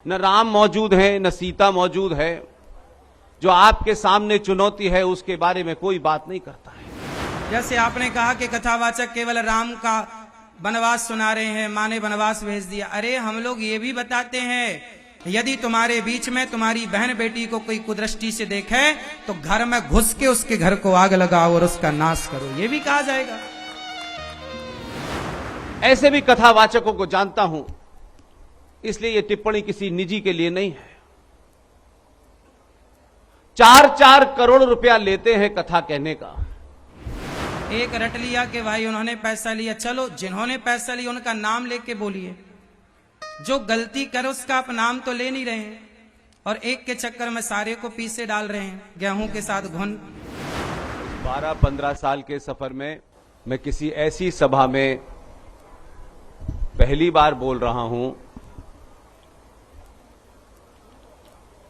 न राम मौजूद है, न सीता मौजूद है। जो आपके सामने चुनौती है उसके बारे में कोई बात नहीं करता है। जैसे आपने कहा कि कथावाचक केवल राम का वनवास सुना रहे हैं, माँ ने वनवास भेज दिया। अरे हम लोग ये भी बताते हैं, यदि तुम्हारे बीच में तुम्हारी बहन बेटी को कोई कुदृष्टि से देखे तो घर में घुस के उसके घर को आग लगाओ और उसका नाश करो, ये भी कहा जाएगा। ऐसे भी कथावाचकों को जानता हूं, इसलिए यह टिप्पणी किसी निजी के लिए नहीं है। 4-4 करोड़ रुपया लेते हैं कथा कहने का। एक रट लिया कि भाई उन्होंने पैसा लिया, चलो जिन्होंने पैसा लिया उनका नाम लेके बोलिए। जो गलती करे उसका आप नाम तो ले नहीं रहे हैं, और एक के चक्कर में सारे को पीछे डाल रहे हैं गेहूं के साथ घुन। 12-15 साल के सफर में मैं किसी ऐसी सभा में पहली बार बोल रहा हूं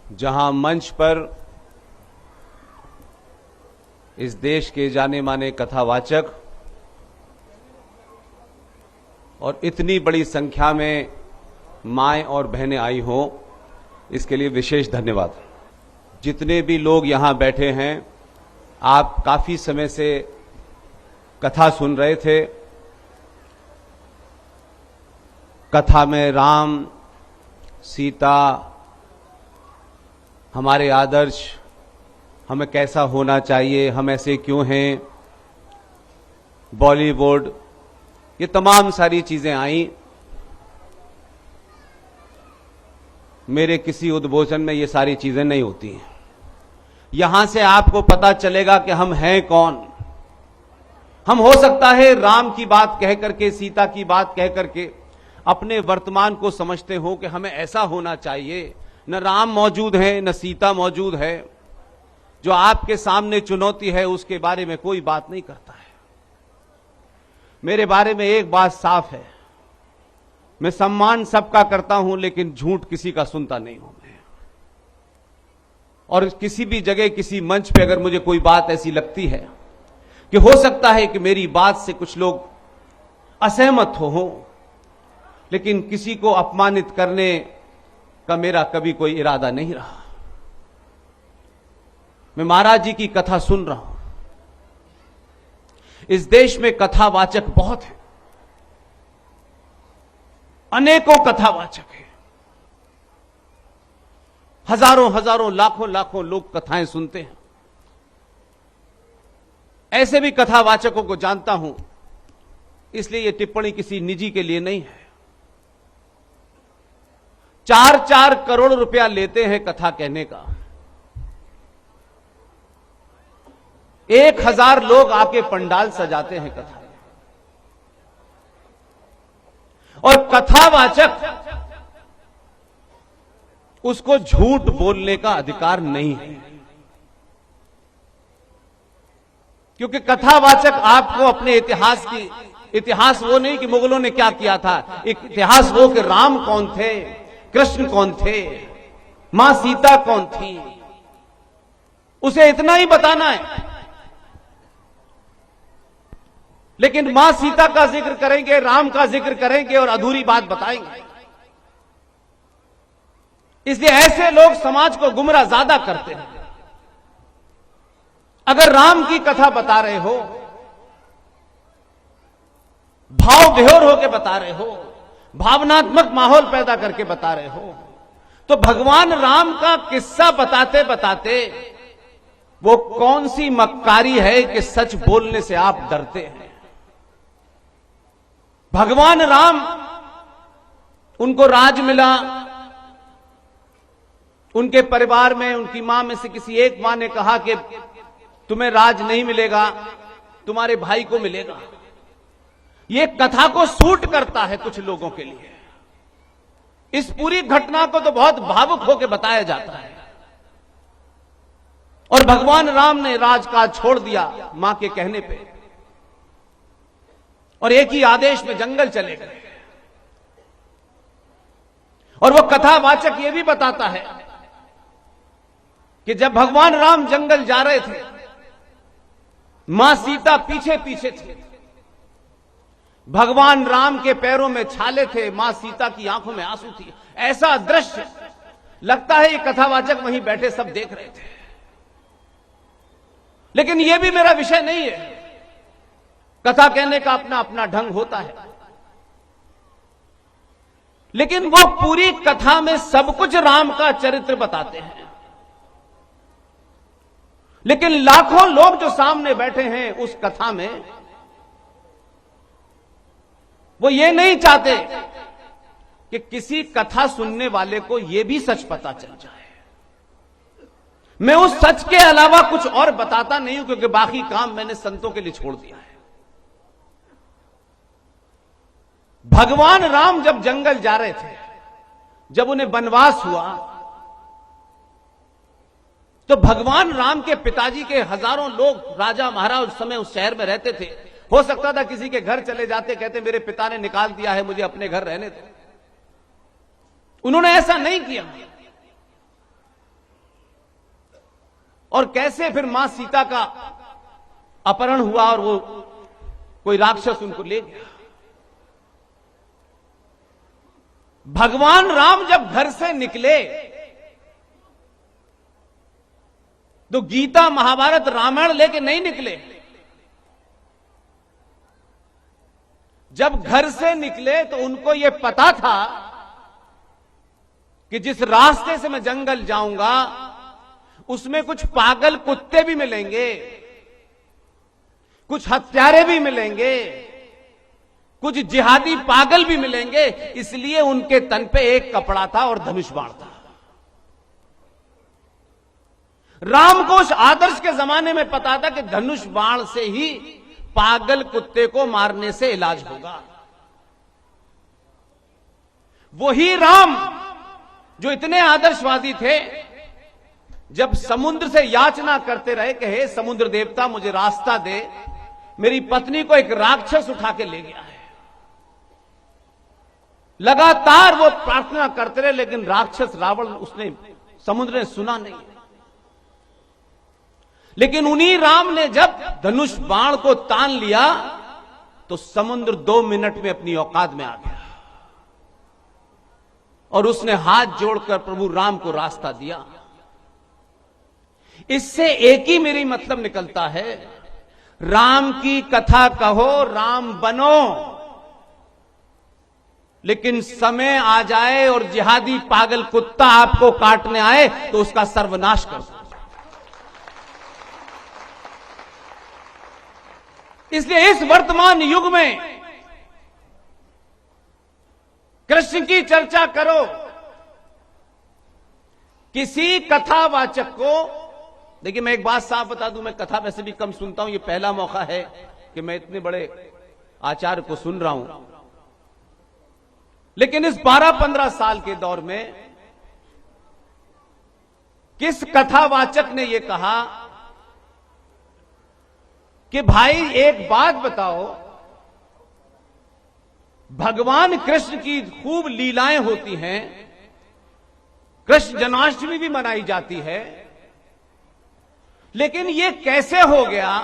जहां मंच पर इस देश के जाने माने कथावाचक और इतनी बड़ी संख्या में माएं और बहनें आई हों, इसके लिए विशेष धन्यवाद। जितने भी लोग यहां बैठे हैं, आप काफी समय से कथा सुन रहे थे। कथा में राम, सीता, हमारे आदर्श, हमें कैसा होना चाहिए, हम ऐसे क्यों हैं, बॉलीवुड, ये तमाम सारी चीजें आई। मेरे किसी उद्बोधन में ये सारी चीजें नहीं होती हैं। यहां से आपको पता चलेगा कि हम हैं कौन। हम हो सकता है राम की बात कह करके, सीता की बात कह करके अपने वर्तमान को समझते हो कि हमें ऐसा होना चाहिए। न राम मौजूद है, न सीता मौजूद है। जो आपके सामने चुनौती है उसके बारे में कोई बात नहीं करता है। मेरे बारे में एक बात साफ है, मैं सम्मान सबका करता हूं, लेकिन झूठ किसी का सुनता नहीं हूं मैं। और किसी भी जगह, किसी मंच पे अगर मुझे कोई बात ऐसी लगती है कि हो सकता है कि मेरी बात से कुछ लोग असहमत हो, लेकिन किसी को अपमानित करने का मेरा कभी कोई इरादा नहीं रहा। मैं महाराज जी की कथा सुन रहा हूं। इस देश में कथावाचक बहुत हैं, अनेकों कथावाचक हैं। हजारों हजारों, लाखों लाखों लोग कथाएं सुनते हैं। ऐसे भी कथावाचकों को जानता हूं, इसलिए यह टिप्पणी किसी निजी के लिए नहीं है। 4-4 करोड़ रुपया लेते हैं कथा कहने का। 1000 लोग आके पंडाल सजाते हैं कथा, और कथावाचक उसको झूठ बोलने का अधिकार नहीं है। क्योंकि कथावाचक आपको अपने इतिहास वो नहीं कि मुगलों ने क्या किया था, इतिहास वो कि राम कौन थे, कृष्ण कौन थे, मां सीता कौन थी, उसे इतना ही बताना है। लेकिन मां सीता का जिक्र करेंगे, राम का जिक्र करेंगे और अधूरी बात बताएंगे। इसलिए ऐसे लोग समाज को गुमराह ज्यादा करते हैं। अगर राम की कथा बता रहे हो, भाव विभोर होकर बता रहे हो, भावनात्मक माहौल पैदा करके बता रहे हो, तो भगवान राम का किस्सा बताते बताते वो कौन सी मक्कारी है कि सच बोलने से आप डरते हैं। भगवान राम, उनको राज मिला, उनके परिवार में उनकी मां में से किसी एक मां ने कहा कि तुम्हें राज नहीं मिलेगा, तुम्हारे भाई को मिलेगा। यह कथा को सूट करता है कुछ लोगों के लिए। इस पूरी घटना को तो बहुत भावुक होकर बताया जाता है। और भगवान राम ने राजकाज छोड़ दिया मां के कहने पे, और एक ही आदेश में जंगल चले गए। और वो कथावाचक ये भी बताता है कि जब भगवान राम जंगल जा रहे थे, मां सीता पीछे पीछे थी। भगवान राम के पैरों में छाले थे, मां सीता की आंखों में आंसू थी। ऐसा दृश्य लगता है ये कथावाचक वहीं बैठे सब देख रहे थे, लेकिन यह भी मेरा विषय नहीं है। कथा कहने का अपना अपना ढंग होता है, लेकिन वो पूरी कथा में सब कुछ राम का चरित्र बताते हैं। लेकिन लाखों लोग जो सामने बैठे हैं उस कथा में, वो ये नहीं चाहते कि किसी कथा सुनने वाले को यह भी सच पता चल जाए। मैं उस सच के अलावा कुछ और बताता नहीं हूं, क्योंकि बाकी काम मैंने संतों के लिए छोड़ दिया है। भगवान राम जब जंगल जा रहे थे, जब उन्हें वनवास हुआ, तो भगवान राम के पिताजी के हजारों लोग, राजा महाराज उस समय उस शहर में रहते थे। हो सकता था किसी के घर चले जाते, कहते मेरे पिता ने निकाल दिया है, मुझे अपने घर रहने दो। उन्होंने ऐसा नहीं किया। और कैसे फिर मां सीता का अपहरण हुआ और वो कोई राक्षस उनको ले गया। भगवान राम जब घर से निकले तो गीता, महाभारत, रामायण लेके नहीं निकले। जब घर से निकले तो उनको यह पता था कि जिस रास्ते से मैं जंगल जाऊंगा उसमें कुछ पागल कुत्ते भी मिलेंगे, कुछ हत्यारे भी मिलेंगे, कुछ जिहादी पागल भी मिलेंगे। इसलिए उनके तन पे एक कपड़ा था और धनुष बाण था। राम को उस आदर्श के जमाने में पता था कि धनुष बाण से ही पागल कुत्ते को मारने से इलाज होगा। वही राम जो इतने आदर्शवादी थे, जब समुद्र से याचना करते रहे कि हे समुद्र देवता मुझे रास्ता दे, मेरी पत्नी को एक राक्षस उठा के ले गया है। लगातार वो प्रार्थना करते रहे, लेकिन राक्षस रावण, उसने, समुद्र ने सुना नहीं। लेकिन उन्हीं राम ने जब धनुष बाण को तान लिया तो समुद्र 2 मिनट में अपनी औकात में आ गया और उसने हाथ जोड़कर प्रभु राम को रास्ता दिया। इससे एक ही मेरी मतलब निकलता है, राम की कथा कहो, राम बनो, लेकिन समय आ जाए और जिहादी पागल कुत्ता आपको काटने आए तो उसका सर्वनाश कर दो। इसलिए इस वर्तमान युग में कृष्ण की चर्चा करो, किसी कथावाचक को, देखिए मैं एक बात साफ बता दूं, मैं कथा वैसे भी कम सुनता हूं, ये पहला मौका है कि मैं इतने बड़े आचार्य को सुन रहा हूं। लेकिन इस 12-15 साल के दौर में किस कथावाचक ने यह कहा कि भाई एक बात बताओ, भगवान कृष्ण की खूब लीलाएं होती हैं, कृष्ण जन्माष्टमी भी मनाई जाती है, लेकिन यह कैसे हो गया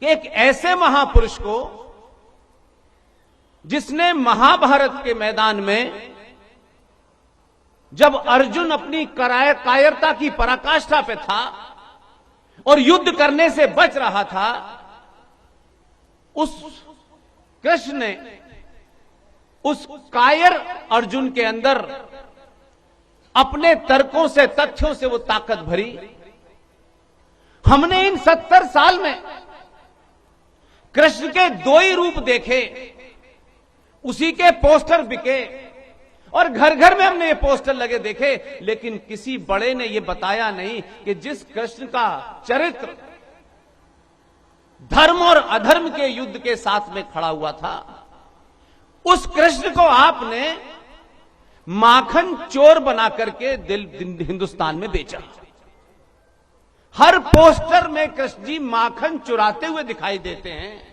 कि एक ऐसे महापुरुष को, जिसने महाभारत के मैदान में जब अर्जुन अपनी कायरता की पराकाष्ठा पे था और युद्ध करने से बच रहा था, उस कृष्ण ने उस कायर अर्जुन के अंदर अपने तर्कों से, तथ्यों से वो ताकत भरी। हमने इन 70 साल में कृष्ण के 2 ही रूप देखे, उसी के पोस्टर बिके और घर घर में हमने ये पोस्टर लगे देखे, लेकिन किसी बड़े ने ये बताया नहीं कि जिस कृष्ण का चरित्र धर्म और अधर्म के युद्ध के साथ में खड़ा हुआ था, उस कृष्ण को आपने माखन चोर बना करके हिंदुस्तान में बेचा। हर पोस्टर में कृष्ण जी माखन चुराते हुए दिखाई देते हैं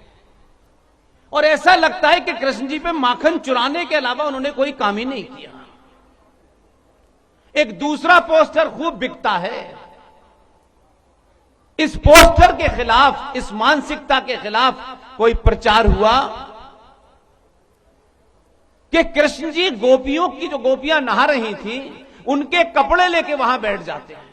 और ऐसा लगता है कि कृष्ण जी पे माखन चुराने के अलावा उन्होंने कोई काम ही नहीं किया। एक दूसरा पोस्टर खूब बिकता है। इस पोस्टर के खिलाफ, इस मानसिकता के खिलाफ कोई प्रचार हुआ कि कृष्ण जी गोपियों की, जो गोपियां नहा रही थी, उनके कपड़े लेके वहां बैठ जाते हैं।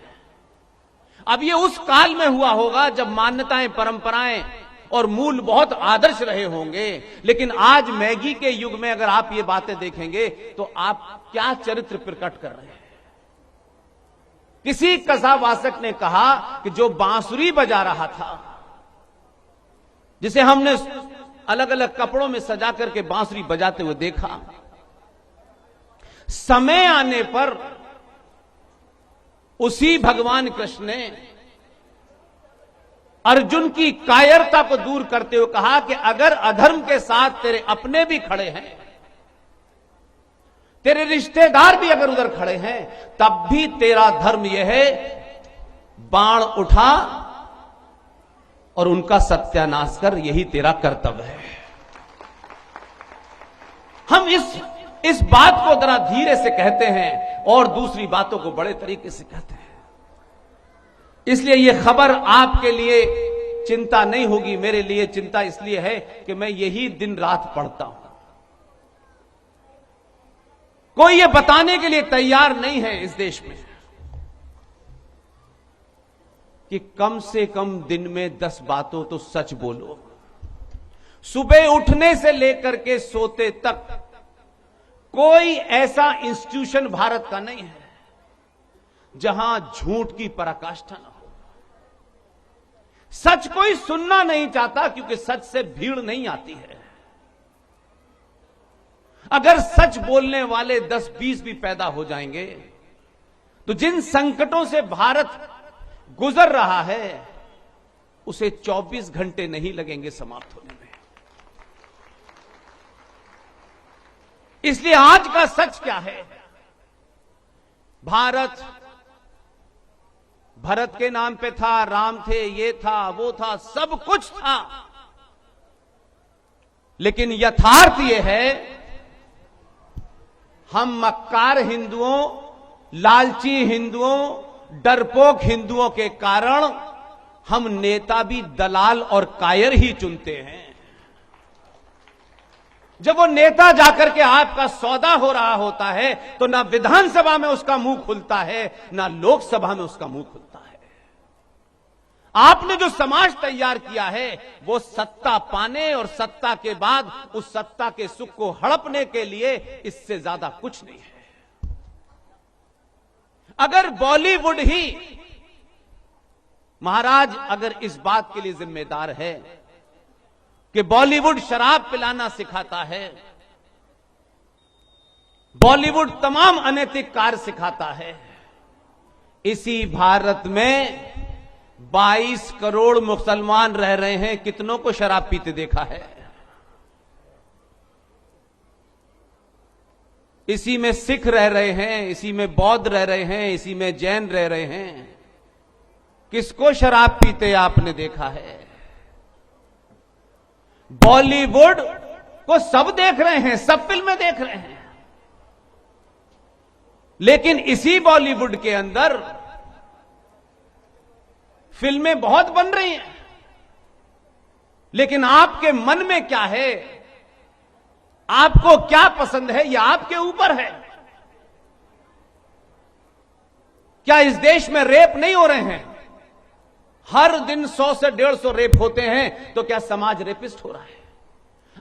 अब ये उस काल में हुआ होगा जब मान्यताएं, परंपराएं और मूल बहुत आदर्श रहे होंगे, लेकिन आज मैगी के युग में अगर आप ये बातें देखेंगे तो आप क्या चरित्र प्रकट कर रहे हैं। किसी कसावासक ने कहा कि जो बांसुरी बजा रहा था, जिसे हमने अलग अलग कपड़ों में सजा करके बांसुरी बजाते हुए देखा, समय आने पर उसी भगवान कृष्ण ने अर्जुन की कायरता को दूर करते हुए कहा कि अगर अधर्म के साथ तेरे अपने भी खड़े हैं, तेरे रिश्तेदार भी अगर उधर खड़े हैं, तब भी तेरा धर्म यह है, बाण उठा और उनका सत्यानाश कर, यही तेरा कर्तव्य है। हम इस बात को जरा धीरे से कहते हैं और दूसरी बातों को बड़े तरीके से कहते हैं। इसलिए यह खबर आपके लिए चिंता नहीं होगी, मेरे लिए चिंता इसलिए है कि मैं यही दिन रात पढ़ता हूं। कोई ये बताने के लिए तैयार नहीं है इस देश में कि कम से कम दिन में 10 बातों तो सच बोलो। सुबह उठने से लेकर के सोते तक कोई ऐसा इंस्टीट्यूशन भारत का नहीं है जहां झूठ की पराकाष्ठा न हो। सच कोई सुनना नहीं चाहता क्योंकि सच से भीड़ नहीं आती है। अगर सच बोलने वाले 10-20 भी पैदा हो जाएंगे तो जिन संकटों से भारत गुजर रहा है उसे 24 घंटे नहीं लगेंगे समाप्त होने में। इसलिए आज का सच क्या है? भरत के नाम पे था, राम थे, ये था, वो था, सब कुछ था, लेकिन यथार्थ ये है, हम मक्कार हिंदुओं, लालची हिंदुओं, डरपोक हिंदुओं के कारण हम नेता भी दलाल और कायर ही चुनते हैं। जब वो नेता जाकर के आपका सौदा हो रहा होता है तो ना विधानसभा में उसका मुंह खुलता है, ना लोकसभा में उसका मुंह खुलता है। आपने जो समाज तैयार किया है वो सत्ता पाने और सत्ता के बाद उस सत्ता के सुख को हड़पने के लिए, इससे ज्यादा कुछ नहीं है। अगर बॉलीवुड ही महाराज अगर इस बात के लिए जिम्मेदार है कि बॉलीवुड शराब पिलाना सिखाता है, बॉलीवुड तमाम अनैतिक कार्य सिखाता है, इसी भारत में 22 करोड़ मुसलमान रह रहे हैं, कितनों को शराब पीते देखा है? इसी में सिख रह रहे हैं, इसी में बौद्ध रह रहे हैं, इसी में जैन रह रहे हैं, किसको शराब पीते आपने देखा है? बॉलीवुड को सब देख रहे हैं, सब फिल्में देख रहे हैं, लेकिन इसी बॉलीवुड के अंदर फिल्में बहुत बन रही हैं, लेकिन आपके मन में क्या है, आपको क्या पसंद है, यह आपके ऊपर है। क्या इस देश में रेप नहीं हो रहे हैं? हर दिन 100 से 150 रेप होते हैं, तो क्या समाज रेपिस्ट हो रहा है?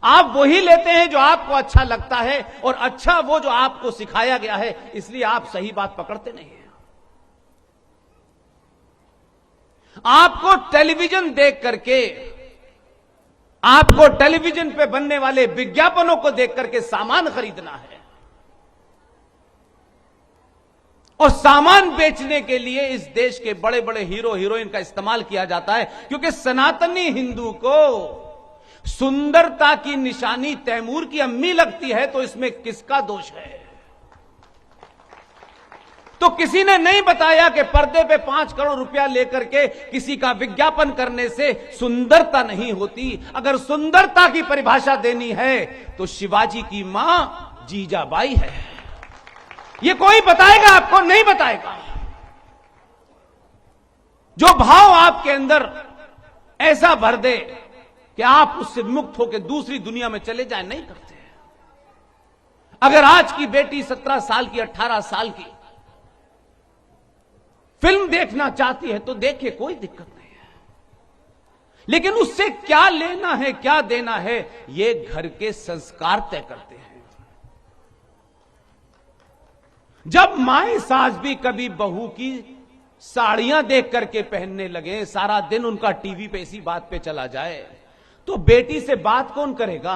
आप वही लेते हैं जो आपको अच्छा लगता है, और अच्छा वो जो आपको सिखाया गया है, इसलिए आप सही बात पकड़ते नहीं हैं। आपको टेलीविजन देख करके, आपको टेलीविजन पे बनने वाले विज्ञापनों को देख करके सामान खरीदना है, और सामान बेचने के लिए इस देश के बड़े बड़े हीरो हीरोइन का इस्तेमाल किया जाता है, क्योंकि सनातनी हिंदू को सुंदरता की निशानी तैमूर की अम्मी लगती है, तो इसमें किसका दोष है? तो किसी ने नहीं बताया कि पर्दे पे 5 करोड़ रुपया लेकर के किसी का विज्ञापन करने से सुंदरता नहीं होती। अगर सुंदरता की परिभाषा देनी है तो शिवाजी की मां जीजाबाई है। ये कोई बताएगा आपको? नहीं बताएगा। जो भाव आपके अंदर ऐसा भर दे कि आप उससे मुक्त होकर दूसरी दुनिया में चले जाए, नहीं करते। अगर आज की बेटी 17 साल की, 18 साल की फिल्म देखना चाहती है तो देखे, कोई दिक्कत नहीं है, लेकिन उससे क्या लेना है क्या देना है ये घर के संस्कार तय करते हैं। जब माए सास भी कभी बहू की साड़ियां देख करके पहनने लगे, सारा दिन उनका टीवी पे इसी बात पे चला जाए, तो बेटी से बात कौन करेगा?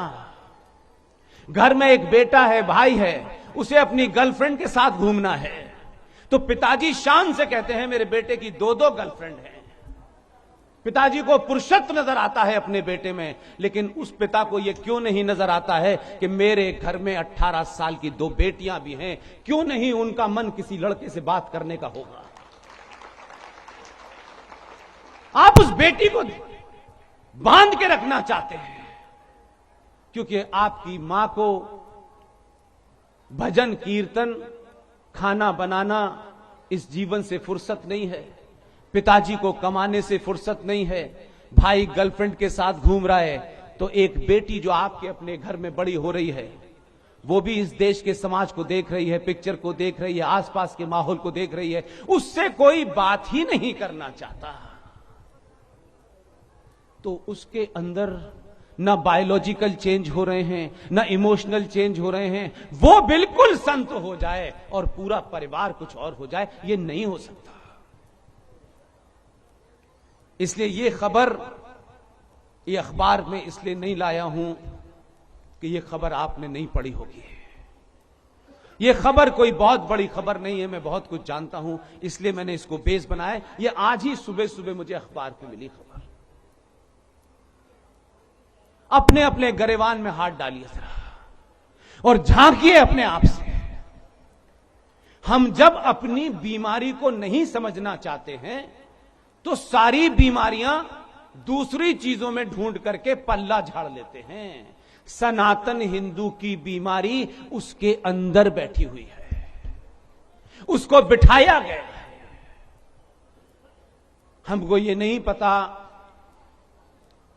घर में एक बेटा है, भाई है, उसे अपनी गर्लफ्रेंड के साथ घूमना है, तो पिताजी शान से कहते हैं मेरे बेटे की 2-2 गर्लफ्रेंड हैं। पिताजी को पुरुषत्व नजर आता है अपने बेटे में, लेकिन उस पिता को यह क्यों नहीं नजर आता है कि मेरे घर में 18 साल की 2 बेटियां भी हैं, क्यों नहीं उनका मन किसी लड़के से बात करने का होगा? आप उस बेटी को बांध के रखना चाहते हैं क्योंकि आपकी मां को भजन कीर्तन खाना बनाना इस जीवन से फुर्सत नहीं है, पिताजी को कमाने से फुर्सत नहीं है, भाई गर्लफ्रेंड के साथ घूम रहा है, तो एक बेटी जो आपके अपने घर में बड़ी हो रही है, वो भी इस देश के समाज को देख रही है, पिक्चर को देख रही है, आसपास के माहौल को देख रही है, उससे कोई बात ही नहीं करना चाहता, तो उसके अंदर ना बायोलॉजिकल चेंज हो रहे हैं, ना इमोशनल चेंज हो रहे हैं, वो बिल्कुल संत हो जाए और पूरा परिवार कुछ और हो जाए, ये नहीं हो सकता। इसलिए ये खबर ये अखबार में इसलिए नहीं लाया हूं कि ये खबर आपने नहीं पढ़ी होगी। ये खबर कोई बहुत बड़ी खबर नहीं है, मैं बहुत कुछ जानता हूं, इसलिए मैंने इसको बेस बनाया। ये आज ही सुबह सुबह मुझे अखबार में मिली खबर। अपने अपने गरेवान में हाथ डालिए जरा और झांकिए अपने आप से। हम जब अपनी बीमारी को नहीं समझना चाहते हैं तो सारी बीमारियां दूसरी चीजों में ढूंढ करके पल्ला झाड़ लेते हैं। सनातन हिंदू की बीमारी उसके अंदर बैठी हुई है, उसको बिठाया गया है। हमको ये नहीं पता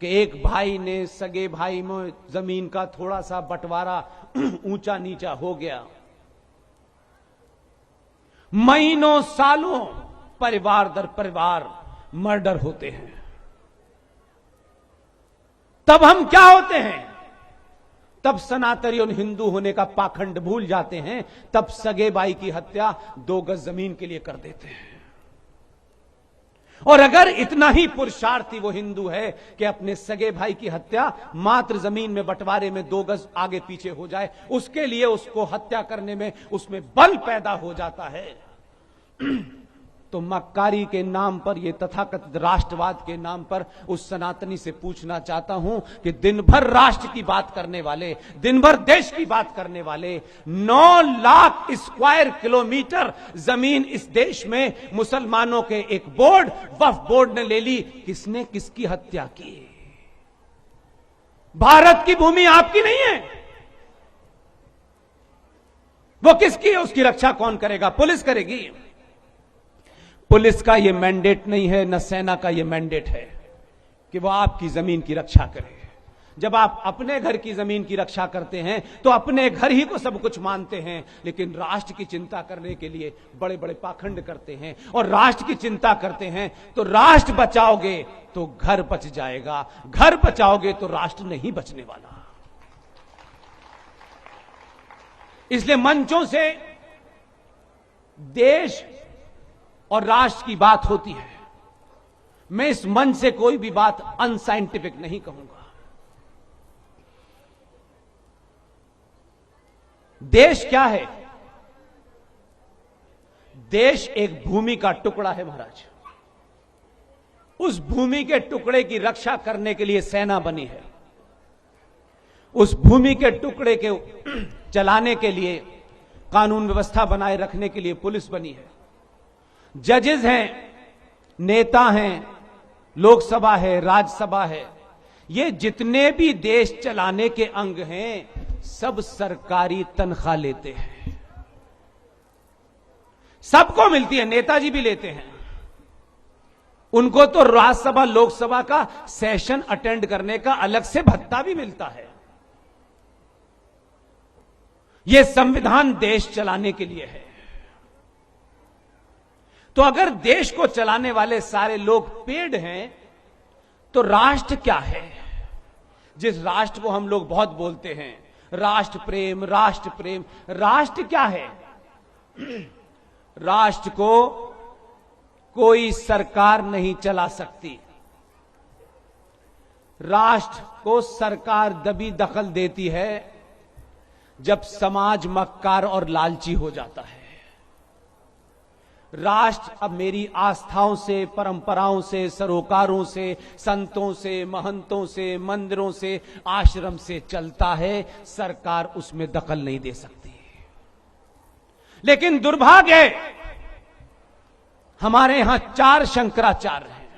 कि एक भाई ने सगे भाई में जमीन का थोड़ा सा बंटवारा ऊंचा नीचा हो गया, महीनों सालों परिवार दर परिवार मर्डर होते हैं, तब हम क्या होते हैं? तब सनातनी और हिंदू होने का पाखंड भूल जाते हैं, तब सगे भाई की हत्या 2 गज जमीन के लिए कर देते हैं। और अगर इतना ही पुरुषार्थी वो हिंदू है कि अपने सगे भाई की हत्या मात्र जमीन में बंटवारे में 2 गज आगे पीछे हो जाए, उसके लिए उसको हत्या करने में उसमें बल पैदा हो जाता है, तो मक्कारी के नाम पर, ये तथाकथित राष्ट्रवाद के नाम पर उस सनातनी से पूछना चाहता हूं कि दिन भर राष्ट्र की बात करने वाले, दिन भर देश की बात करने वाले, 9 लाख स्क्वायर किलोमीटर जमीन इस देश में मुसलमानों के एक बोर्ड, वक्फ बोर्ड ने ले ली, किसने किसकी हत्या की? भारत की भूमि आपकी नहीं है, वो किसकी है? उसकी रक्षा कौन करेगा? पुलिस करेगी। पुलिस का यह मैंडेट नहीं है, न सेना का यह मैंडेट है कि वो आपकी जमीन की रक्षा करे। जब आप अपने घर की जमीन की रक्षा करते हैं तो अपने घर ही को सब कुछ मानते हैं, लेकिन राष्ट्र की चिंता करने के लिए बड़े बड़े पाखंड करते हैं, और राष्ट्र की चिंता करते हैं तो राष्ट्र बचाओगे तो घर बच जाएगा, घर बचाओगे तो राष्ट्र नहीं बचने वाला। इसलिए मंचों से देश और राष्ट्र की बात होती है, मैं इस मंच से कोई भी बात अनसाइंटिफिक नहीं कहूंगा। देश क्या है? देश एक भूमि का टुकड़ा है महाराज। उस भूमि के टुकड़े की रक्षा करने के लिए सेना बनी है, उस भूमि के टुकड़े के चलाने के लिए, कानून व्यवस्था बनाए रखने के लिए पुलिस बनी है, जजेस हैं, नेता हैं, लोकसभा है, राज्यसभा है, ये जितने भी देश चलाने के अंग हैं सब सरकारी तनख्वाह लेते हैं, सबको मिलती है, नेताजी भी लेते हैं। उनको तो राज्यसभा लोकसभा का सेशन अटेंड करने का अलग से भत्ता भी मिलता है। यह संविधान देश चलाने के लिए है। तो अगर देश को चलाने वाले सारे लोग पेड़ हैं तो राष्ट्र क्या है? जिस राष्ट्र को हम लोग बहुत बोलते हैं, राष्ट्र प्रेम, राष्ट्र प्रेम, राष्ट्र क्या है? राष्ट्र को कोई सरकार नहीं चला सकती। राष्ट्र को सरकार दबी दखल देती है जब समाज मक्कार और लालची हो जाता है। राष्ट्र अब मेरी आस्थाओं से, परंपराओं से, सरोकारों से, संतों से, महंतों से, मंदिरों से, आश्रम से चलता है। सरकार उसमें दखल नहीं दे सकती। लेकिन दुर्भाग्य है, हमारे यहां 4 शंकराचार्य हैं,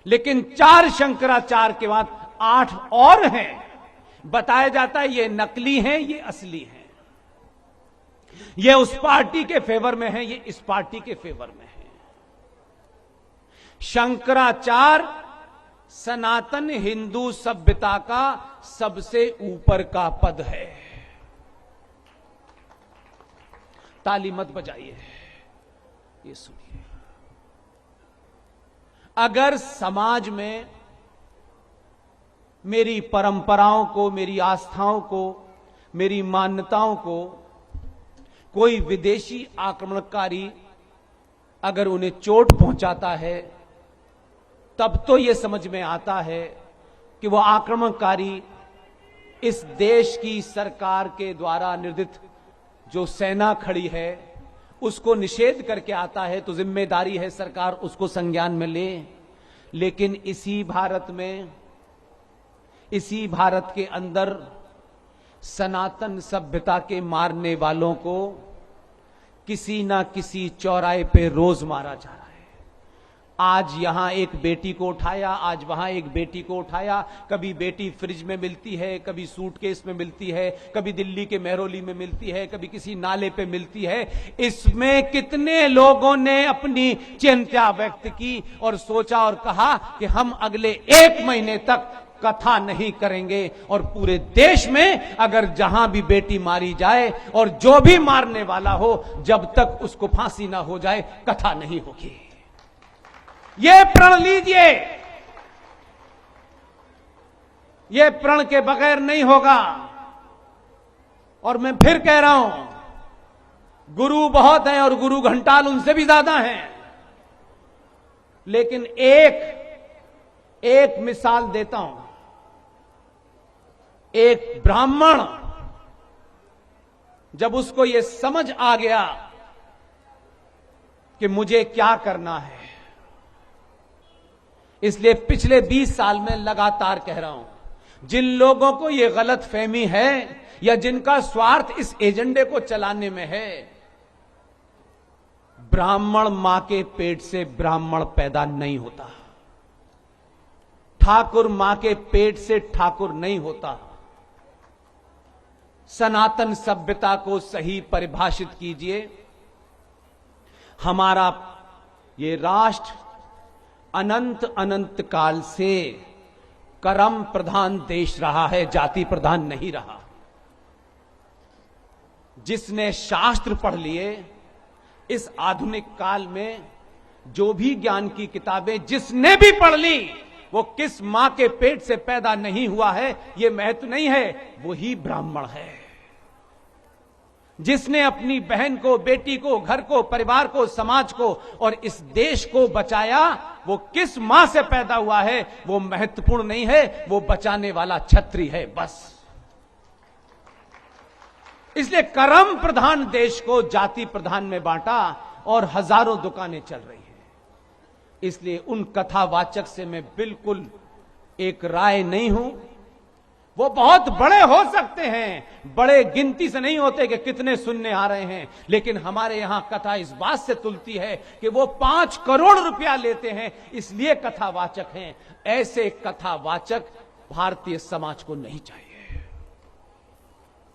लेकिन 4 शंकराचार्य के बाद 8 और हैं। बताया जाता है ये नकली हैं, ये असली हैं, ये उस पार्टी के फेवर में है, ये इस पार्टी के फेवर में है। शंकराचार्य सनातन हिंदू सभ्यता का सबसे ऊपर का पद है। ताली मत बजाइए, ये सुनिए। अगर समाज में मेरी परंपराओं को, मेरी आस्थाओं को, मेरी मान्यताओं को कोई विदेशी आक्रमणकारी अगर उन्हें चोट पहुंचाता है, तब तो यह समझ में आता है कि वह आक्रमणकारी इस देश की सरकार के द्वारा निर्दित जो सेना खड़ी है उसको निषेध करके आता है, तो जिम्मेदारी है सरकार उसको संज्ञान में ले। लेकिन इसी भारत के अंदर सनातन सभ्यता के मारने वालों को किसी ना किसी चौराहे पे रोज मारा जा रहा है। आज यहां एक बेटी को उठाया, आज वहां एक बेटी को उठाया। कभी बेटी फ्रिज में मिलती है, कभी सूटकेस में मिलती है, कभी दिल्ली के मेहरौली में मिलती है, कभी किसी नाले पे मिलती है। इसमें कितने लोगों ने अपनी चिंता व्यक्त की और सोचा और कहा कि हम अगले 1 महीने तक कथा नहीं करेंगे, और पूरे देश में अगर जहां भी बेटी मारी जाए और जो भी मारने वाला हो, जब तक उसको फांसी ना हो जाए कथा नहीं होगी। ये प्रण लीजिए, ये प्रण के बगैर नहीं होगा। और मैं फिर कह रहा हूं, गुरु बहुत हैं और गुरु घंटाल उनसे भी ज्यादा हैं, लेकिन एक मिसाल देता हूं। एक ब्राह्मण जब उसको यह समझ आ गया कि मुझे क्या करना है, इसलिए पिछले 20 साल में लगातार कह रहा हूं, जिन लोगों को यह गलत फहमी है या जिनका स्वार्थ इस एजेंडे को चलाने में है, ब्राह्मण मां के पेट से ब्राह्मण पैदा नहीं होता, ठाकुर मां के पेट से ठाकुर नहीं होता। सनातन सभ्यता को सही परिभाषित कीजिए। हमारा ये राष्ट्र अनंत अनंत काल से कर्म प्रधान देश रहा है, जाति प्रधान नहीं रहा। जिसने शास्त्र पढ़ लिए, इस आधुनिक काल में जो भी ज्ञान की किताबें जिसने भी पढ़ ली, वो किस मां के पेट से पैदा नहीं हुआ है ये महत्व नहीं है, वही ब्राह्मण है। जिसने अपनी बहन को, बेटी को, घर को, परिवार को, समाज को और इस देश को बचाया, वो किस मां से पैदा हुआ है वो महत्वपूर्ण नहीं है, वो बचाने वाला छत्री है बस। इसलिए कर्म प्रधान देश को जाति प्रधान में बांटा और हजारों दुकानें चल रही हैं। इसलिए उन कथावाचक से मैं बिल्कुल एक राय नहीं हूं। वो बहुत बड़े हो सकते हैं, बड़े गिनती से नहीं होते कि कितने सुनने आ रहे हैं, लेकिन हमारे यहां कथा इस बात से तुलती है कि वो 5 करोड़ रुपया लेते हैं, इसलिए कथावाचक हैं। ऐसे कथावाचक भारतीय समाज को नहीं चाहिए।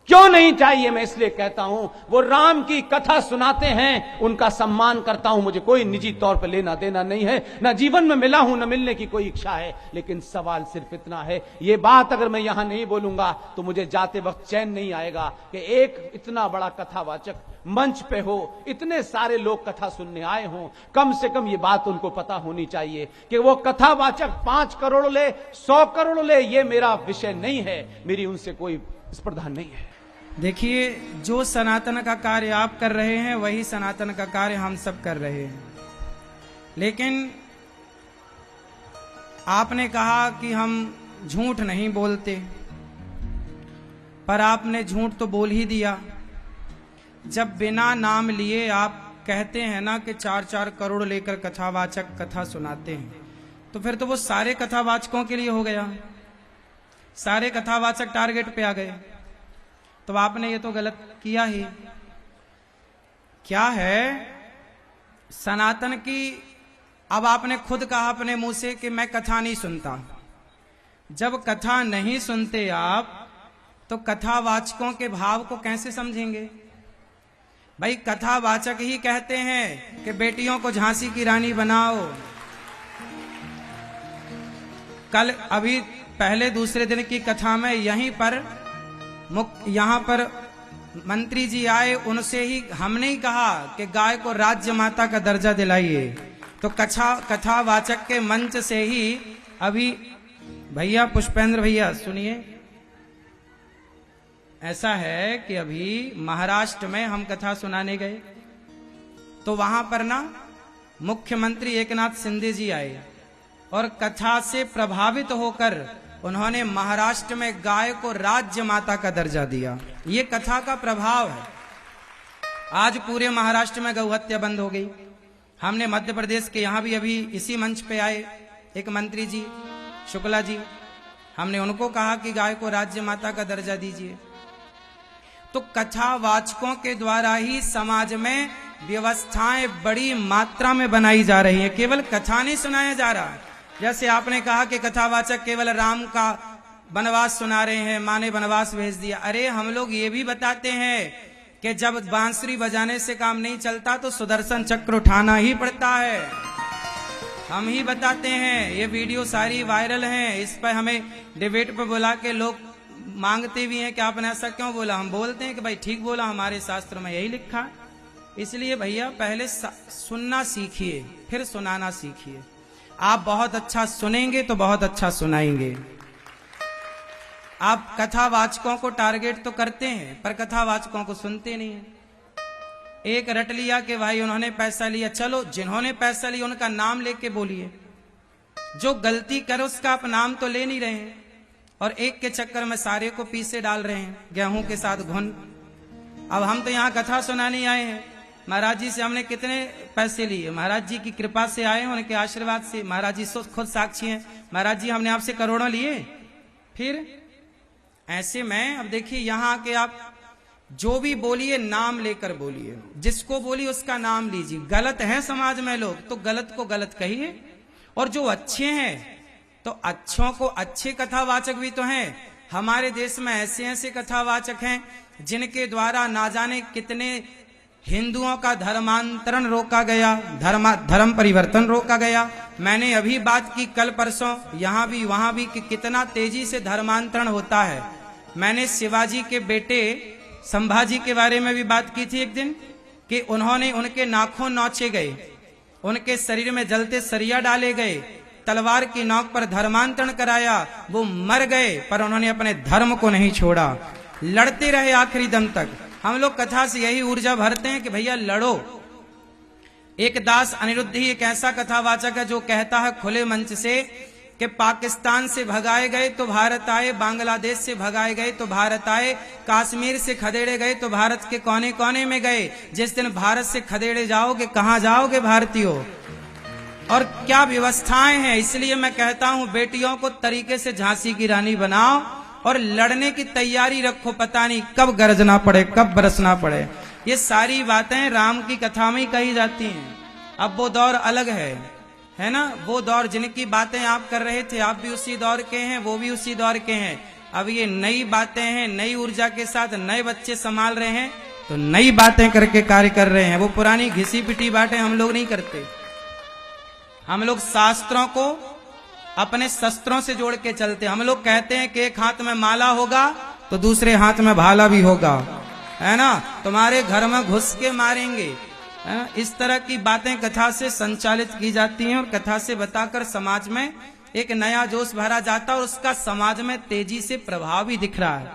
क्यों नहीं चाहिए? मैं इसलिए कहता हूं, वो राम की कथा सुनाते हैं, उनका सम्मान करता हूं, मुझे कोई निजी तौर पर लेना देना नहीं है, ना जीवन में मिला हूं, ना मिलने की कोई इच्छा है। लेकिन सवाल सिर्फ इतना है, ये बात अगर मैं यहां नहीं बोलूंगा तो मुझे जाते वक्त चैन नहीं आएगा कि एक इतना बड़ा कथावाचक मंच पे हो, इतने सारे लोग कथा सुनने आए हों। कम से कम ये बात उनको पता होनी चाहिए कि वो कथावाचक 5 करोड़ ले, 100 करोड़ ले, ये मेरा विषय नहीं है, मेरी उनसे कोई स्पर्धा नहीं है। देखिए, जो सनातन का कार्य आप कर रहे हैं वही सनातन का कार्य हम सब कर रहे हैं। लेकिन आपने कहा कि हम झूठ नहीं बोलते, पर आपने झूठ तो बोल ही दिया जब बिना नाम लिए आप कहते हैं ना कि 4-4 करोड़ लेकर कथावाचक कथा सुनाते हैं। तो फिर तो वो सारे कथावाचकों के लिए हो गया, सारे कथावाचक टारगेट पे आ गए। तो आपने ये तो गलत किया ही। क्या है सनातन की, अब आपने खुद कहा अपने मुंह से कि मैं कथा नहीं सुनता। जब कथा नहीं सुनते आप, तो कथावाचकों के भाव को कैसे समझेंगे? भाई कथावाचक ही कहते हैं कि बेटियों को झांसी की रानी बनाओ। कल अभी पहले दूसरे दिन की कथा में यहां पर मंत्री जी आए, उनसे ही हमने ही कहा कि गाय को राज्य माता का दर्जा दिलाइए। तो कथावाचक के मंच से ही अभी भैया पुष्पेंद्र भैया सुनिए, ऐसा है कि अभी महाराष्ट्र में हम कथा सुनाने गए तो वहां पर ना मुख्यमंत्री एकनाथ शिंदे जी आए और कथा से प्रभावित होकर उन्होंने महाराष्ट्र में गाय को राज्य माता का दर्जा दिया। ये कथा का प्रभाव है। आज पूरे महाराष्ट्र में गौहत्या बंद हो गई। हमने मध्य प्रदेश के यहां भी अभी इसी मंच पे आए एक मंत्री जी शुक्ला जी, हमने उनको कहा कि गाय को राज्य माता का दर्जा दीजिए। तो कथावाचकों के द्वारा ही समाज में व्यवस्थाएं बड़ी मात्रा में बनाई जा रही हैं, केवल कथा नहीं सुनाया जा रहा। जैसे आपने कहा कि कथावाचक केवल राम का वनवास सुना रहे हैं, माँ ने वनवास भेज दिया। अरे हम लोग ये भी बताते हैं कि जब बांसुरी बजाने से काम नहीं चलता तो सुदर्शन चक्र उठाना ही पड़ता है। हम ही बताते हैं, ये वीडियो सारी वायरल हैं। इस पर हमें डिबेट पर बुला के लोग मांगते भी हैं कि आपने ऐसा क्यों बोला। हम बोलते हैं कि भाई ठीक बोला, हमारे शास्त्र में यही लिखा। इसलिए भैया पहले सुनना सीखिए, फिर सुनाना सीखिए। आप बहुत अच्छा सुनेंगे तो बहुत अच्छा सुनाएंगे। आप कथावाचकों को टारगेट तो करते हैं पर कथावाचकों को सुनते नहीं हैं। एक रट लिया कि भाई उन्होंने पैसा लिया, चलो जिन्होंने पैसा लिया उनका नाम लेके बोलिए। जो गलती करे उसका आप नाम तो ले नहीं रहे हैं और एक के चक्कर में सारे को पीछे डाल रहे हैं गेहूं के साथ घुन। अब हम तो यहाँ कथा सुनाने आए हैं। महाराज जी से हमने कितने पैसे लिए? महाराज जी की कृपा से आए, उनके आशीर्वाद से। महाराज जी खुद साक्षी हैं। महाराज जी हमने आपसे करोड़ों लिए। फिर ऐसे में अब देखिए यहाँ आके आप जो भी बोलिए नाम लेकर बोलिए, जिसको बोलिए उसका नाम लीजिए। गलत है समाज में लोग तो गलत को गलत कहिए, और जो अच्छे हैं तो अच्छों को अच्छे कथावाचक भी तो हैं। हमारे देश में ऐसे ऐसे कथावाचक हैं जिनके द्वारा ना जाने कितने हिंदुओं का धर्मांतरण रोका गया, धर्म परिवर्तन रोका गया। मैंने अभी बात की कल परसों यहाँ भी वहां भी कि कितना तेजी से धर्मांतरण होता है। मैंने शिवाजी के बेटे संभाजी के बारे में भी बात की थी एक दिन कि उन्होंने उनके नाखून नोचे गए, उनके शरीर में जलते सरिया डाले गए, तलवार की नोक पर धर्मांतरण कराया। वो मर गए पर उन्होंने अपने धर्म को नहीं छोड़ा, लड़ते रहे आखिरी दम तक। हम लोग कथा से यही ऊर्जा भरते हैं कि भैया लड़ो। एक दास अनिरुद्ध ही एक ऐसा कथावाचक है जो कहता है खुले मंच से कि पाकिस्तान से भगाए गए तो भारत आए, बांग्लादेश से भगाए गए तो भारत आए, कश्मीर से खदेड़े गए तो भारत के कोने कोने में गए। जिस दिन भारत से खदेड़े जाओगे कहां जाओगे भारतीयों? और क्या व्यवस्थाएं हैं। इसलिए मैं कहता हूं बेटियों को तरीके से झांसी की रानी बनाओ और लड़ने की तैयारी रखो। पता नहीं कब गरजना पड़े, कब बरसना पड़े। ये सारी बातें राम की कथा में ही कही जाती हैं। अब वो दौर अलग है ना। वो दौर जिनकी बातें आप कर रहे थे, आप भी उसी दौर के हैं, वो भी उसी दौर के हैं। अब ये नई बातें हैं, नई ऊर्जा के साथ नए बच्चे संभाल रहे हैं, तो नई बातें करके कार्य कर रहे हैं। वो पुरानी घिसी पिटी बातें हम लोग नहीं करते। हम लोग शास्त्रों को अपने शस्त्रों से जोड़ के चलते। हम लोग कहते हैं कि एक हाथ में माला होगा तो दूसरे हाथ में भाला भी होगा, है ना, तुम्हारे घर में घुस के मारेंगे, है ना। इस तरह की बातें कथा से संचालित की जाती हैं और कथा से बताकर समाज में एक नया जोश भरा जाता है और उसका समाज में तेजी से प्रभाव भी दिख रहा है।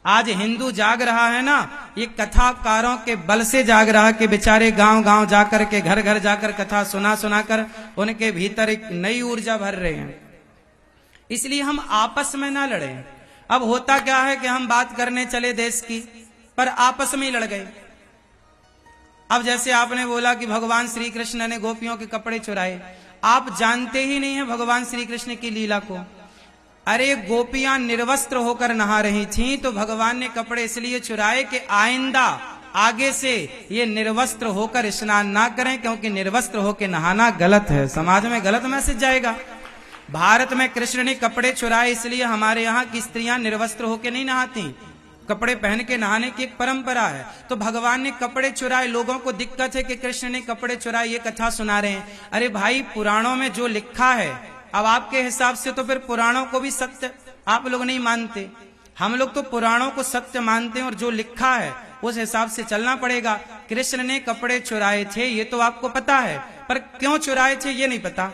आज हिंदू जाग रहा है ना, ये कथाकारों के बल से जाग रहा है कि बेचारे गांव गांव जाकर के, घर घर जाकर कथा सुना सुना कर उनके भीतर एक नई ऊर्जा भर रहे हैं। इसलिए हम आपस में ना लड़े। अब होता क्या है कि हम बात करने चले देश की, पर आपस में ही लड़ गए। अब जैसे आपने बोला कि भगवान श्री कृष्ण ने गोपियों के कपड़े चुराए, आप जानते ही नहीं है भगवान श्री कृष्ण की लीला को। अरे गोपियां निर्वस्त्र होकर नहा रही थीं, तो भगवान ने कपड़े इसलिए चुराए कि आइंदा आगे से ये निर्वस्त्र होकर स्नान ना करें, क्योंकि निर्वस्त्र होकर नहाना गलत है, समाज में गलत मैसेज जाएगा। भारत में कृष्ण ने कपड़े चुराए इसलिए हमारे यहाँ की स्त्रियां निर्वस्त्र होकर नहीं नहाती, कपड़े पहन के नहाने की एक परंपरा है। तो भगवान ने कपड़े चुराए, लोगों को दिक्कत है कि कृष्ण ने कपड़े चुराए, ये कथा सुना रहे हैं। अरे भाई, पुराणों में जो लिखा है, अब आपके हिसाब से तो फिर पुराणों को भी सत्य आप लोग नहीं मानते। हम लोग तो पुराणों को सत्य मानते हैं और जो लिखा है उस हिसाब से चलना पड़ेगा। कृष्ण ने कपड़े चुराए थे ये तो आपको पता है, पर क्यों चुराए थे ये नहीं पता।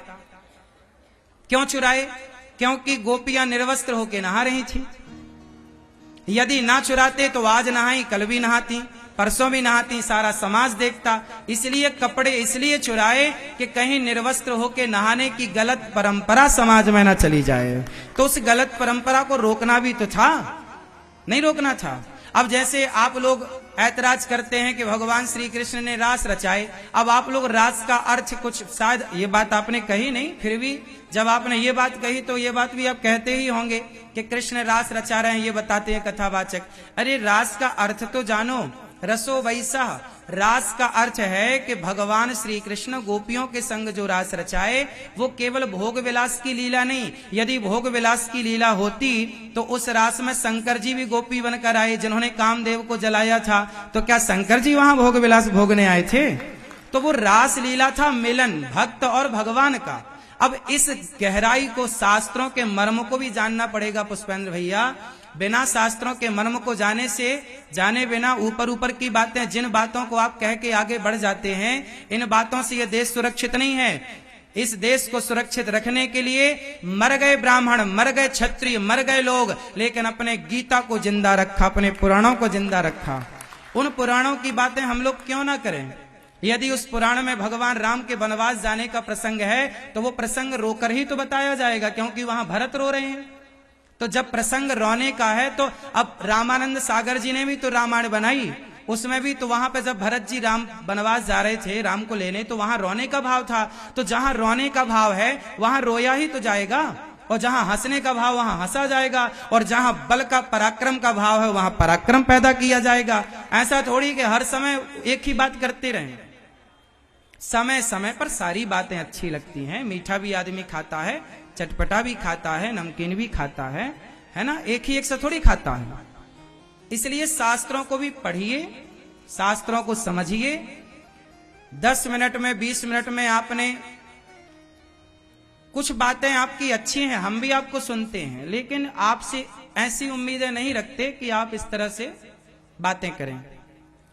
क्यों चुराए? क्योंकि गोपियां निर्वस्त्र होकर नहा रही थी। यदि ना चुराते तो आज नहाई, कल भी नहाती, परसों भी नहाती, सारा समाज देखता। इसलिए कपड़े इसलिए चुराए कि कहीं निर्वस्त्र होकर नहाने की गलत परंपरा समाज में ना चली जाए। तो उस गलत परंपरा को रोकना भी तो था, नहीं रोकना था। अब जैसे आप लोग ऐतराज करते हैं कि भगवान श्री कृष्ण ने रास रचाए, अब आप लोग रास का अर्थ कुछ, शायद ये बात आपने कही नहीं, फिर भी जब आपने ये बात कही तो ये बात भी आप कहते ही होंगे कि कृष्ण रास रचा रहे हैं, ये बताते हैं कथावाचक। अरे रास का अर्थ तो जानो, रसो वैसा। रास का अर्थ है कि भगवान श्री कृष्ण गोपियों के संग जो रास रचाए वो केवल भोग विलास की लीला नहीं। यदि भोग विलास की लीला होती तो उस रास में शंकर जी भी गोपी बनकर आए, जिन्होंने कामदेव को जलाया था। तो क्या शंकर जी वहां भोग विलास भोगने आए थे? तो वो रास लीला था मिलन भक्त और भगवान का। अब इस गहराई को, शास्त्रों के मर्म को भी जानना पड़ेगा पुष्पेंद्र भैया। बिना शास्त्रों के मर्म को जाने बिना ऊपर ऊपर की बातें, जिन बातों को आप कह के आगे बढ़ जाते हैं, इन बातों से यह देश सुरक्षित नहीं है। इस देश को सुरक्षित रखने के लिए मर गए ब्राह्मण, मर गए क्षत्रिय, मर गए लोग, लेकिन अपने गीता को जिंदा रखा, अपने पुराणों को जिंदा रखा। उन पुराणों की बातें हम लोग क्यों ना करें? यदि उस पुराण में भगवान राम के वनवास जाने का प्रसंग है तो वो प्रसंग रोकर ही तो बताया जाएगा, क्योंकि वहां भरत रो रहे हैं। तो जब प्रसंग रोने का है तो अब रामानंद सागर जी ने भी तो रामायण बनाई, उसमें भी तो वहां पे जब भरत जी राम वनवास जा रहे थे राम को लेने, तो वहां रोने का भाव था। तो जहां रोने का भाव है वहां रोया ही तो जाएगा, और जहां हंसने का भाव वहां हंसा जाएगा, और जहां बल का पराक्रम का भाव है वहां पराक्रम पैदा किया जाएगा। ऐसा थोड़ी कि हर समय एक ही बात करते रहें। समय समय पर सारी बातें अच्छी लगती हैं। मीठा भी आदमी खाता है, चटपटा भी खाता है, नमकीन भी खाता है ना, एक ही एक से थोड़ी खाता है। इसलिए शास्त्रों को भी पढ़िए, शास्त्रों को समझिए। 10 मिनट में 20 मिनट में आपने कुछ बातें आपकी अच्छी हैं, हम भी आपको सुनते हैं, लेकिन आपसे ऐसी उम्मीदें नहीं रखते कि आप इस तरह से बातें करें।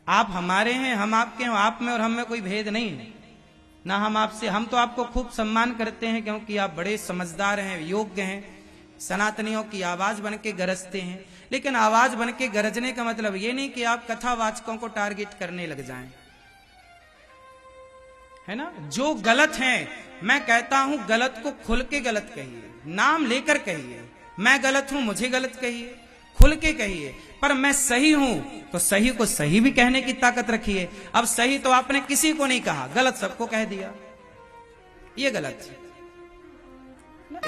आप हमारे हैं, हम आपके हैं, आप में और हम में कोई भेद नहीं है ना। हम तो आपको खूब सम्मान करते हैं, क्योंकि आप बड़े समझदार हैं, योग्य हैं, सनातनियों की आवाज बन के गरजते हैं। लेकिन आवाज बन के गरजने का मतलब ये नहीं कि आप कथावाचकों को टारगेट करने लग जाएं, है ना। जो गलत है, मैं कहता हूं गलत को खुल के गलत कहिए, नाम लेकर कहिए। मैं गलत हूं, मुझे गलत कहिए, खुल के कहिए। पर मैं सही हूं तो सही को सही भी कहने की ताकत रखिए। अब सही तो आपने किसी को नहीं कहा, गलत सबको कह दिया, ये गलत।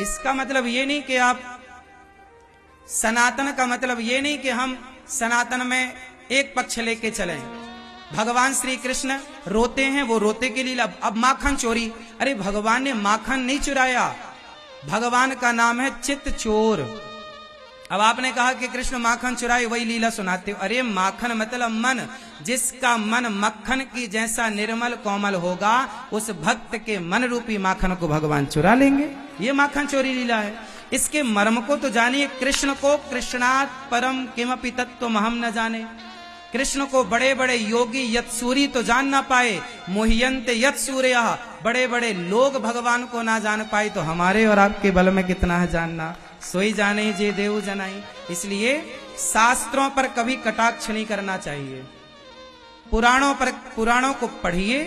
इसका मतलब ये नहीं कि आप सनातन का मतलब ये नहीं कि हम सनातन में एक पक्ष लेके चलें। भगवान श्री कृष्ण रोते हैं, वो रोते के लिए। अब माखन चोरी, अरे भगवान ने माखन नहीं चुराया, भगवान का नाम है चित्त चोर। अब आपने कहा कि कृष्ण माखन चुराए वही लीला सुनाते हो। अरे माखन मतलब मन, जिसका मन मक्खन की जैसा निर्मल कोमल होगा उस भक्त के मन रूपी माखन को भगवान चुरा लेंगे। ये माखन चोरी लीला है। इसके मर्म को तो जानिए। कृष्ण को कृष्णात् परम किमपि तत्त्वम् अहम् न जाने। कृष्ण को बड़े बड़े योगी यत्सूरी तो जान ना पाए, मोहियन्ते यत्सूरयः, बड़े बड़े लोग भगवान को ना जान पाए, तो हमारे और आपके बल में कितना है जानना। सोई जाने जे देव जनाई। इसलिए शास्त्रों पर कभी कटाक्ष नहीं करना चाहिए। पुराणों को पढ़िए,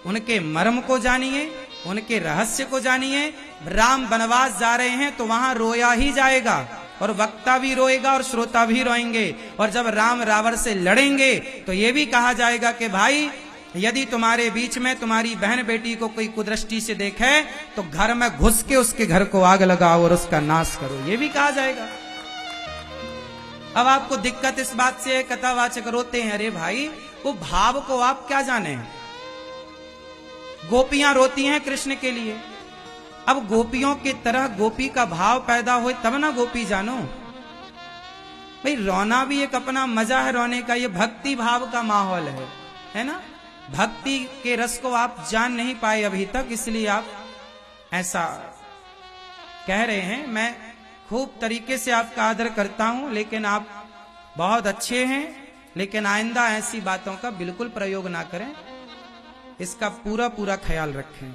उनके मर्म को जानिए, उनके रहस्य को जानिए। राम वनवास जा रहे हैं तो वहां रोया ही जाएगा, और वक्ता भी रोएगा और श्रोता भी रोएंगे। और जब राम रावण से लड़ेंगे तो ये भी कहा जाएगा कि भाई यदि तुम्हारे बीच में तुम्हारी बहन बेटी को कोई कुदृष्टि से देखे तो घर में घुस के उसके घर को आग लगाओ और उसका नाश करो, ये भी कहा जाएगा। अब आपको दिक्कत इस बात से, कथावाचक रोते हैं, अरे भाई वो भाव को आप क्या जाने। गोपियां रोती हैं कृष्ण के लिए। अब गोपियों की तरह गोपी का भाव पैदा हो तब ना गोपी जानो। भाई रोना भी एक अपना मजा है रोने का, ये भक्ति भाव का माहौल है ना। भक्ति के रस को आप जान नहीं पाए अभी तक, इसलिए आप ऐसा कह रहे हैं। मैं खूब तरीके से आपका आदर करता हूं, लेकिन आप बहुत अच्छे हैं, लेकिन आइंदा ऐसी बातों का बिल्कुल प्रयोग ना करें, इसका पूरा पूरा ख्याल रखें।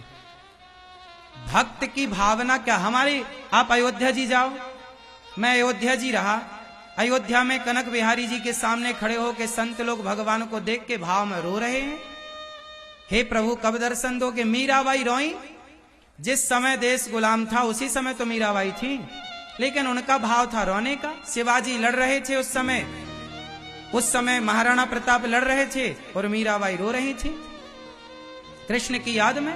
भक्त की भावना क्या हमारी। आप अयोध्या जी जाओ, मैं अयोध्या जी रहा। अयोध्या में कनक बिहारी जी के सामने खड़े होकर संत लोग भगवान को देख के भाव में रो रहे हैं। हे प्रभु कब दर्शन दोगे। मीराबाई रोई। जिस समय देश गुलाम था उसी समय तो मीराबाई थी, लेकिन उनका भाव था रोने का। शिवाजी लड़ रहे थे उस समय महाराणा प्रताप लड़ रहे थे और मीराबाई रो रही थी कृष्ण की याद में।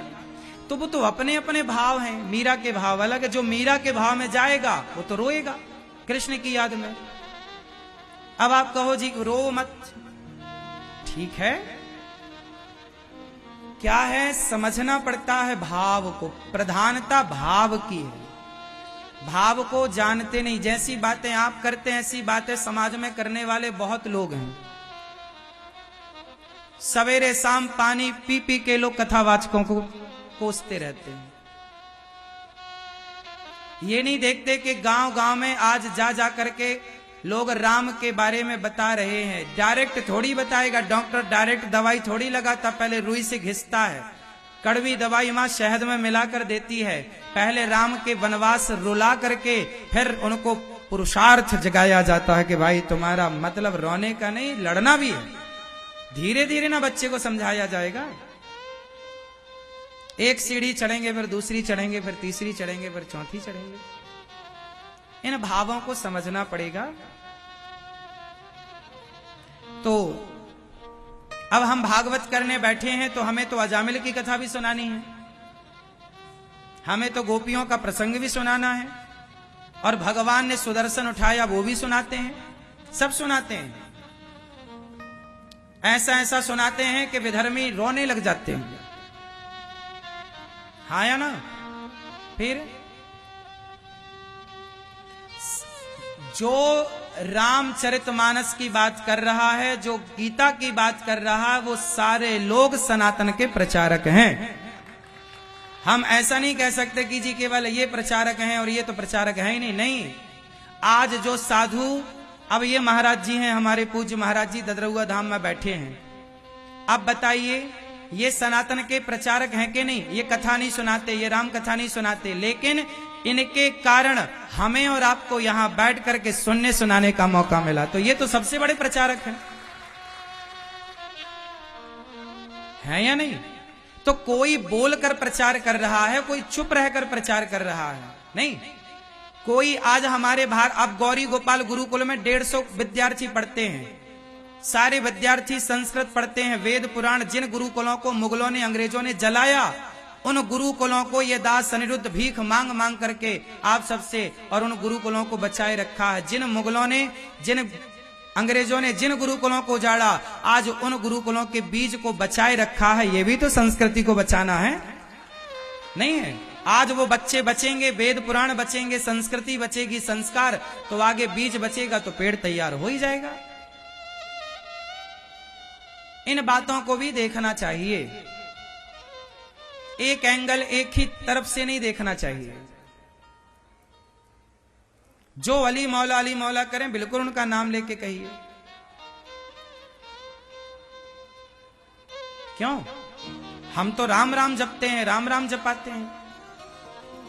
तो वो तो अपने अपने भाव हैं। मीरा के भाव अलग है। जो मीरा के भाव में जाएगा वो तो रोएगा कृष्ण की याद में। अब आप कहो जी रो मत, ठीक है, क्या है समझना पड़ता है भाव को। प्रधानता भाव की है, भाव को जानते नहीं। जैसी बातें आप करते हैं ऐसी बातें समाज में करने वाले बहुत लोग हैं। सवेरे शाम पानी पी पी के लोग कथावाचकों को कोसते रहते हैं। ये नहीं देखते कि गांव गांव में आज जा जा करके लोग राम के बारे में बता रहे हैं। डायरेक्ट थोड़ी बताएगा डॉक्टर, डायरेक्ट दवाई थोड़ी लगाता, पहले रुई से घिसता है, कड़वी दवाई मां शहद में मिलाकर देती है। पहले राम के वनवास रुला करके फिर उनको पुरुषार्थ जगाया जाता है कि भाई तुम्हारा मतलब रोने का नहीं, लड़ना भी है। धीरे धीरे ना बच्चे को समझाया जाएगा। एक सीढ़ी चढ़ेंगे, फिर दूसरी चढ़ेंगे, फिर तीसरी चढ़ेंगे, फिर चौथी चढ़ेंगे। इन भावों को समझना पड़ेगा। तो अब हम भागवत करने बैठे हैं तो हमें तो अजामिल की कथा भी सुनानी है, हमें तो गोपियों का प्रसंग भी सुनाना है, और भगवान ने सुदर्शन उठाया वो भी सुनाते हैं, सब सुनाते हैं। ऐसा ऐसा सुनाते हैं कि विधर्मी रोने लग जाते हैं। हाँ या ना। फिर जो रामचरितमानस की बात कर रहा है, जो गीता की बात कर रहा है, वो सारे लोग सनातन के प्रचारक हैं। हम ऐसा नहीं कह सकते कि जी केवल ये प्रचारक हैं और ये तो प्रचारक है ही नहीं। नहीं, आज जो साधु, अब ये महाराज जी हैं, हमारे पूज्य महाराज जी ददरुआ धाम में बैठे हैं। अब बताइए ये सनातन के प्रचारक हैं कि नहीं? ये कथा नहीं सुनाते, ये राम कथा नहीं सुनाते, लेकिन इनके कारण हमें और आपको यहां बैठ करके सुनने सुनाने का मौका मिला, तो ये तो सबसे बड़े प्रचारक हैं या नहीं? तो कोई बोलकर प्रचार कर रहा है, कोई चुप रहकर प्रचार कर रहा है नहीं। कोई आज हमारे बाहर, अब गौरी गोपाल गुरुकुल में 150 विद्यार्थी पढ़ते हैं। सारे विद्यार्थी संस्कृत पढ़ते हैं, वेद पुराण। जिन गुरुकुलों को मुगलों ने, अंग्रेजों ने जलाया, उन गुरुकुलों को ये दास अनिरुद्ध भीख मांग मांग करके आप सबसे और उन गुरुकुलों को बचाए रखा है। जिन मुगलों ने, जिन अंग्रेजों ने जिन गुरुकुलों को उजाड़ा, आज उन गुरुकुलों के बीज को बचाए रखा है। ये भी तो संस्कृति को बचाना है, नहीं है? आज वो बच्चे बचेंगे, वेद पुराण बचेंगे, संस्कृति बचेगी, संस्कार, तो आगे बीज बचेगा तो पेड़ तैयार हो ही जाएगा। इन बातों को भी देखना चाहिए, एक एंगल एक ही तरफ से नहीं देखना चाहिए। जो अली मौला करें, बिल्कुल उनका नाम लेके कहिए। क्यों? हम तो राम राम जपते हैं, राम राम जपाते हैं।